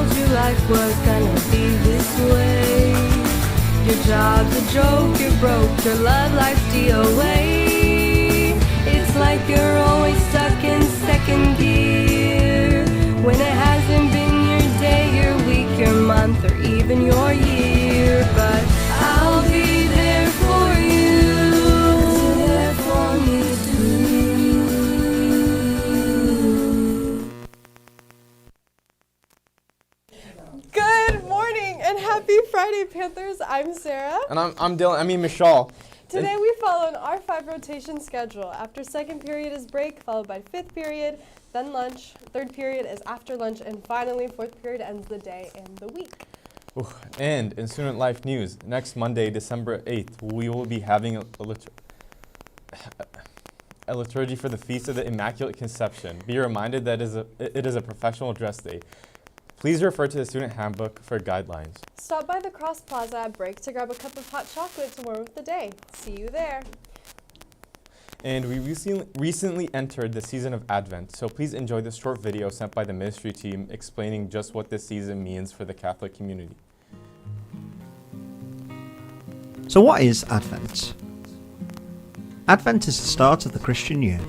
told you life was gonna be this way. Your job's a joke, you're broke, your love life's DOA. It's like you're always stuck in second gear, when it hasn't been your day, your week, your month, or even your year. But I'll be there for you, 'cause you're there for me too. Good morning and happy Friday, Panthers. I'm Sarah. And I'm Dylan. Michelle. Today we follow an R5 rotation schedule. After second period is break, followed by fifth period, then lunch. Third period is after lunch, and finally fourth period ends the day and the week. And in student life news, next Monday, December 8th, we will be having a liturgy for the Feast of the Immaculate Conception. Be reminded that it is a professional dress day. Please refer to the student handbook for guidelines. Stop by the Cross Plaza at break to grab a cup of hot chocolate to warm up the day. See you there. And we recently entered the season of Advent, so please enjoy this short video sent by the ministry team explaining just what this season means for the Catholic community. So what is Advent? Advent is the start of the Christian year.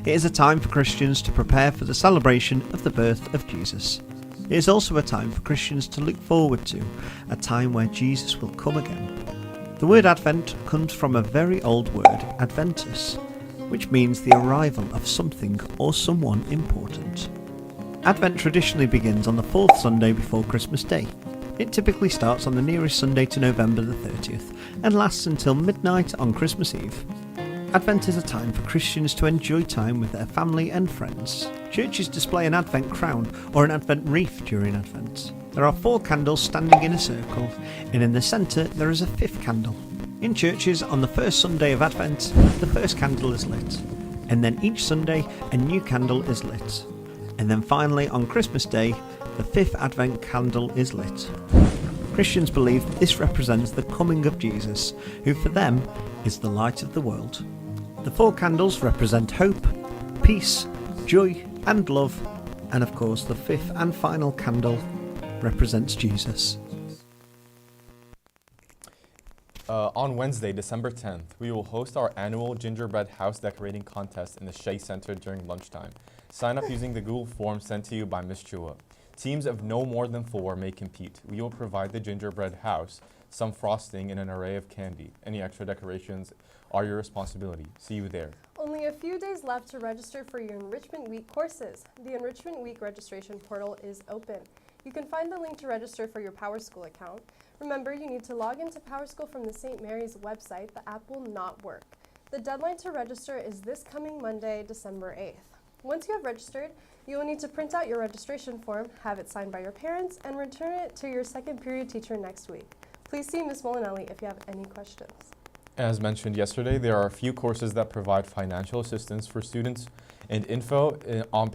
It is a time for Christians to prepare for the celebration of the birth of Jesus. It is also a time for Christians to look forward to, a time where Jesus will come again. The word Advent comes from a very old word, adventus, which means the arrival of something or someone important. Advent traditionally begins on the fourth Sunday before Christmas Day. It typically starts on the nearest Sunday to November the 30th and lasts until midnight on Christmas Eve. Advent is a time for Christians to enjoy time with their family and friends. Churches display an Advent crown or an Advent wreath during Advent. There are 4 candles standing in a circle, and in the centre there is a 5th candle. In churches, on the first Sunday of Advent, the first candle is lit, and then each Sunday a new candle is lit. And then finally on Christmas Day, the 5th Advent candle is lit. Christians believe this represents the coming of Jesus, who for them is the light of the world. The 4 candles represent hope, peace, joy and love, and of course the 5th and final candle represents Jesus. On Wednesday, December 10th, we will host our annual gingerbread house decorating contest in the Shea Center during lunchtime. Sign up using the Google form sent to you by Ms. Chua. Teams of no more than 4 may compete. We will provide the gingerbread house, some frosting, and an array of candy. Any extra decorations are your responsibility. See you there. Only a few days left to register for your Enrichment Week courses. The Enrichment Week registration portal is open. You can find the link to register for your PowerSchool account. Remember, you need to log into PowerSchool from the St. Mary's website. The app will not work. The deadline to register is this coming Monday, December 8th. Once you have registered, you will need to print out your registration form, have it signed by your parents, and return it to your second period teacher next week. Please see Ms. Molinelli if you have any questions. As mentioned yesterday, there are a few courses that provide financial assistance for students, and info is on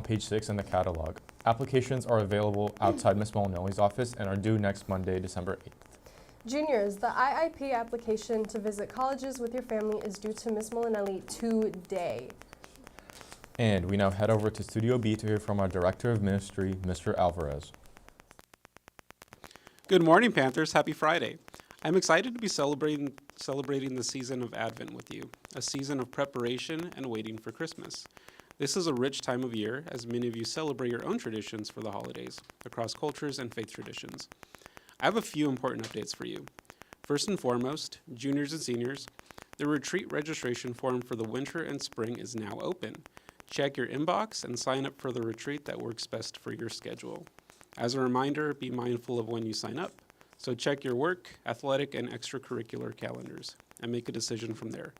page 6 in the catalog. Applications are available outside Ms. Molinelli's office and are due next Monday, December 8th. Juniors, the IIP application to visit colleges with your family is due to Ms. Molinelli today. And we now head over to Studio B to hear from our Director of Ministry, Mr. Alvarez. Good morning, Panthers. Happy Friday. I'm excited to be celebrating the season of Advent with you, a season of preparation and waiting for Christmas. This is a rich time of year, as many of you celebrate your own traditions for the holidays, across cultures and faith traditions. I have a few important updates for you. First and foremost, juniors and seniors, the retreat registration form for the winter and spring is now open. Check your inbox and sign up for the retreat that works best for your schedule. As a reminder, be mindful of when you sign up. So check your work, athletic, and extracurricular calendars and make a decision from there.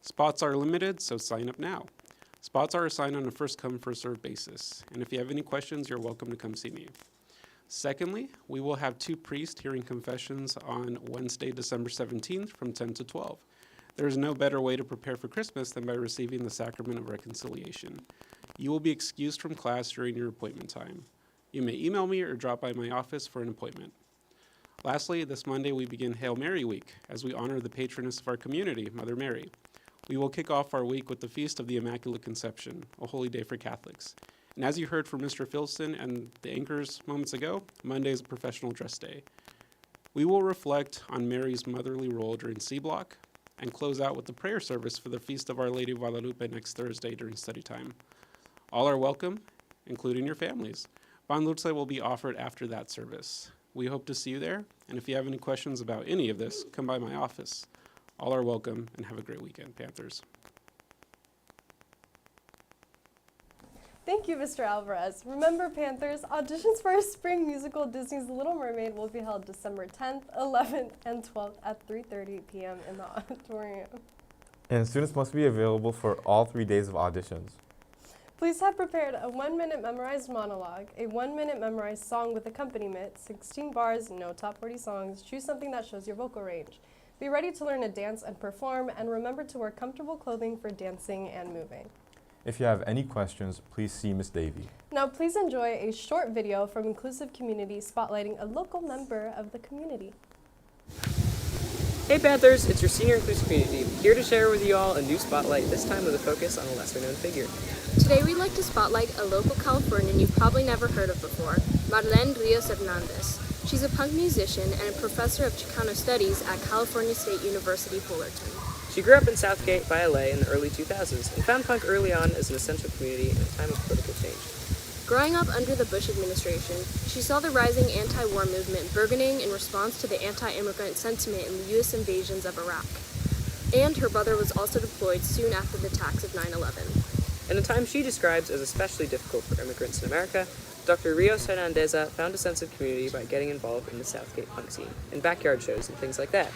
Spots are limited, so sign up now. Spots are assigned on a first-come, first-served basis, and if you have any questions, you're welcome to come see me. Secondly, we will have 2 priests hearing confessions on Wednesday, December 17th from 10 to 12. There is no better way to prepare for Christmas than by receiving the sacrament of reconciliation. You will be excused from class during your appointment time. You may email me or drop by my office for an appointment. Lastly, this Monday we begin Hail Mary Week as we honor the patroness of our community, Mother Mary. We will kick off our week with the Feast of the Immaculate Conception, a holy day for Catholics. And as you heard from Mr. Filson and the anchors moments ago, Monday is a professional dress day. We will reflect on Mary's motherly role during C Block and close out with the prayer service for the Feast of Our Lady of Guadalupe next Thursday during study time. All are welcome, including your families. Pan Dulce will be offered after that service. We hope to see you there, and if you have any questions about any of this, come by my office. All are welcome, and have a great weekend, Panthers. Thank you, Mr. Alvarez. Remember, Panthers, auditions for our spring musical Disney's Little Mermaid will be held December 10th, 11th, and 12th at 3:30 p.m. in the auditorium. And students must be available for all 3 days of auditions. Please have prepared a 1-minute memorized monologue, a 1-minute memorized song with accompaniment, 16 bars, no top 40 songs. Choose something that shows your vocal range. Be ready to learn to dance and perform, and remember to wear comfortable clothing for dancing and moving. If you have any questions, please see Ms. Davey. Now please enjoy a short video from Inclusive Community spotlighting a local member of the community. Hey Panthers, it's your senior inclusive community, here to share with you all a new spotlight, this time with a focus on a lesser known figure. Today we'd like to spotlight a local Californian you've probably never heard of before, Marlene Rios Hernandez. She's a punk musician and a professor of Chicano Studies at California State University, Fullerton. She grew up in Southgate by LA in the early 2000s and found punk early on as an essential community in a time of political change. Growing up under the Bush administration, she saw the rising anti-war movement burgeoning in response to the anti-immigrant sentiment in the U.S. invasions of Iraq. And her brother was also deployed soon after the attacks of 9/11. In a time she describes as especially difficult for immigrants in America, Dr. Rios Hernandez found a sense of community by getting involved in the Southgate punk scene, and backyard shows and things like that.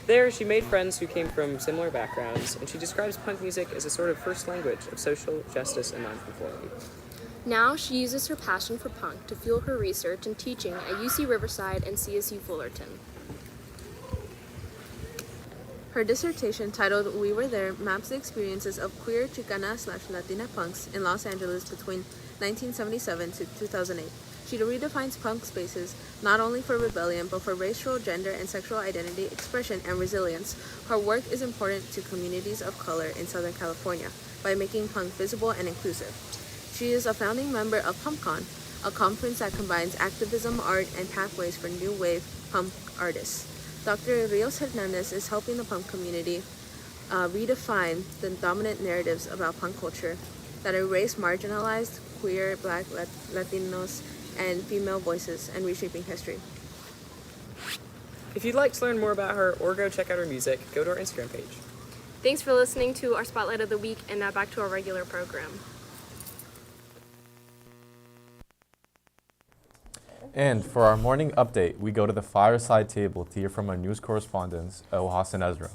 There, she made friends who came from similar backgrounds, and she describes punk music as a sort of first language of social justice and nonconformity. Now she uses her passion for punk to fuel her research and teaching at UC Riverside and CSU Fullerton. Her dissertation, titled We Were There, maps the experiences of queer Chicana/Latina punks in Los Angeles between 1977 to 2008. She redefines punk spaces not only for rebellion, but for racial, gender, and sexual identity expression and resilience. Her work is important to communities of color in Southern California by making punk visible and inclusive. She is a founding member of PumpCon, a conference that combines activism, art, and pathways for new wave punk artists. Dr. Rios Hernandez is helping the punk community redefine the dominant narratives about punk culture that erase marginalized, queer, Black, Latinos, and female voices and reshaping history. If you'd like to learn more about her or go check out her music, go to our Instagram page. Thanks for listening to our Spotlight of the Week, and now back to our regular program. And for our morning update, we go to the fireside table to hear from our news correspondents, El Hassan Ezra.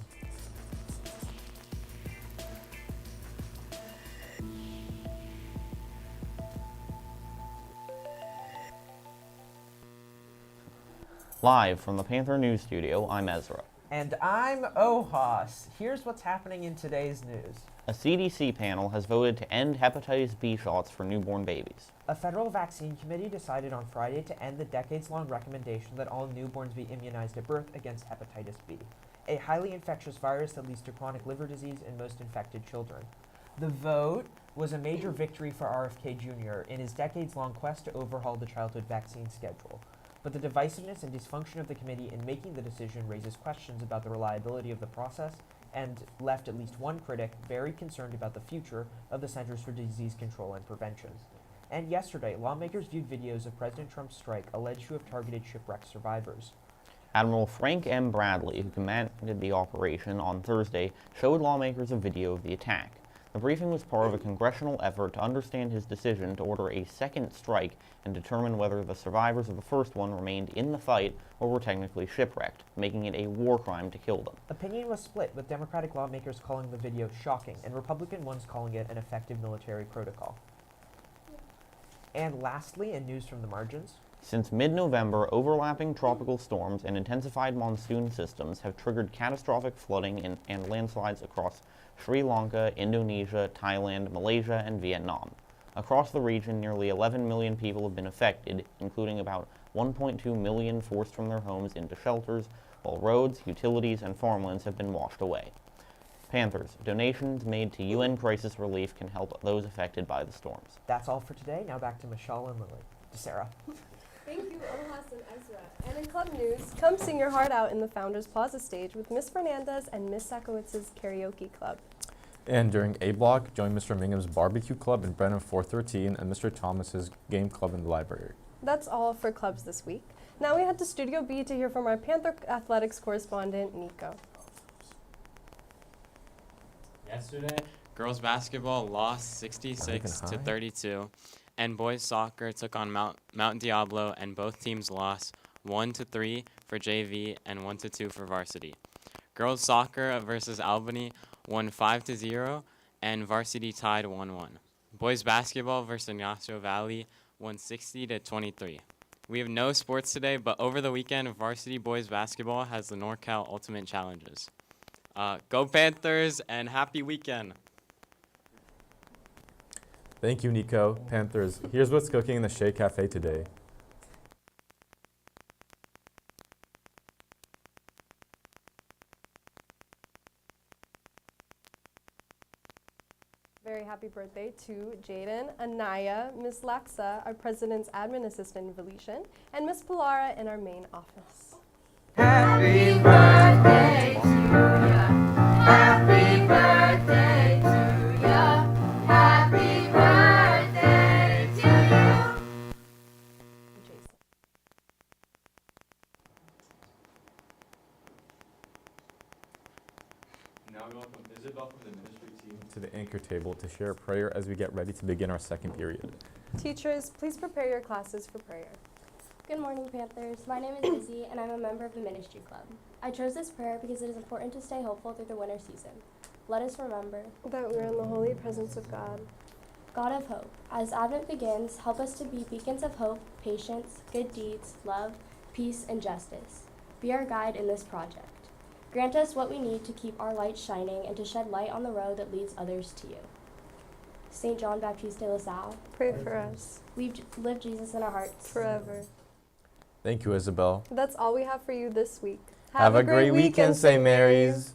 Live from the Panther News Studio, I'm Ezra. And I'm Ohas. Here's what's happening in today's news. A CDC panel has voted to end hepatitis B shots for newborn babies. A federal vaccine committee decided on Friday to end the decades-long recommendation that all newborns be immunized at birth against hepatitis B, a highly infectious virus that leads to chronic liver disease in most infected children. The vote was a major victory for RFK Jr. in his decades-long quest to overhaul the childhood vaccine schedule. But the divisiveness and dysfunction of the committee in making the decision raises questions about the reliability of the process and left at least one critic very concerned about the future of the Centers for Disease Control and Prevention. And yesterday, lawmakers viewed videos of President Trump's strike alleged to have targeted shipwreck survivors. Admiral Frank M. Bradley, who commanded the operation on Thursday, showed lawmakers a video of the attack. The briefing was part of a congressional effort to understand his decision to order a second strike and determine whether the survivors of the first one remained in the fight or were technically shipwrecked, making it a war crime to kill them. Opinion was split, with Democratic lawmakers calling the video shocking and Republican ones calling it an effective military protocol. And lastly, in news from the margins, since mid-November, overlapping tropical storms and intensified monsoon systems have triggered catastrophic flooding and landslides across Sri Lanka, Indonesia, Thailand, Malaysia, and Vietnam. Across the region, nearly 11 million people have been affected, including about 1.2 million forced from their homes into shelters, while roads, utilities, and farmlands have been washed away. Panthers, donations made to UN crisis relief can help those affected by the storms. That's all for today. Now back to Michelle and Lily. To Sarah. Thank you, Olhas and Ezra. And in club news, come sing your heart out in the Founders Plaza stage with Miss Fernandez and Miss Sakowitz's Karaoke Club. And during A Block, join Mr. Mingham's Barbecue Club in Brenham 413 and Mr. Thomas's Game Club in the library. That's all for clubs this week. Now we head to Studio B to hear from our Panther Athletics correspondent, Nico. Yesterday, girls basketball lost 66 to 32, and boys soccer took on Mount Diablo, and both teams lost 1-3 for JV and 1-2 for varsity. Girls soccer versus Albany won 5-0, and varsity tied 1-1. Boys basketball versus Ignacio Valley won 60-23. We have no sports today, but over the weekend, varsity boys basketball has the NorCal Ultimate Challenges. Go Panthers, and happy weekend. Thank you, Nico. Panthers, here's what's cooking in the Shea Cafe today. Very happy birthday to Jaden, Anaya, Miss Laxa, our president's admin assistant, Felician, and Miss Pilara in our main office. Happy birthday to ya. Happy birthday to ya. Happy birthday to you. Jason. Now we welcome Isabel from the ministry team to the anchor table to share a prayer as we get ready to begin our second period. Teachers, please prepare your classes for prayer. Good morning, Panthers. My name is Izzy, and I'm a member of the Ministry Club. I chose this prayer because it is important to stay hopeful through the winter season. Let us remember That we're in the holy presence of God. God of hope. As Advent begins, help us to be beacons of hope, patience, good deeds, love, peace, and justice. Be our guide in this project. Grant us what we need to keep our light shining and to shed light on the road that leads others to you. St. John Baptiste de La Salle, Pray for us live Jesus in our hearts. forever. Thank you, Isabel. That's all we have for you this week. Have a great weekend, St. Mary's.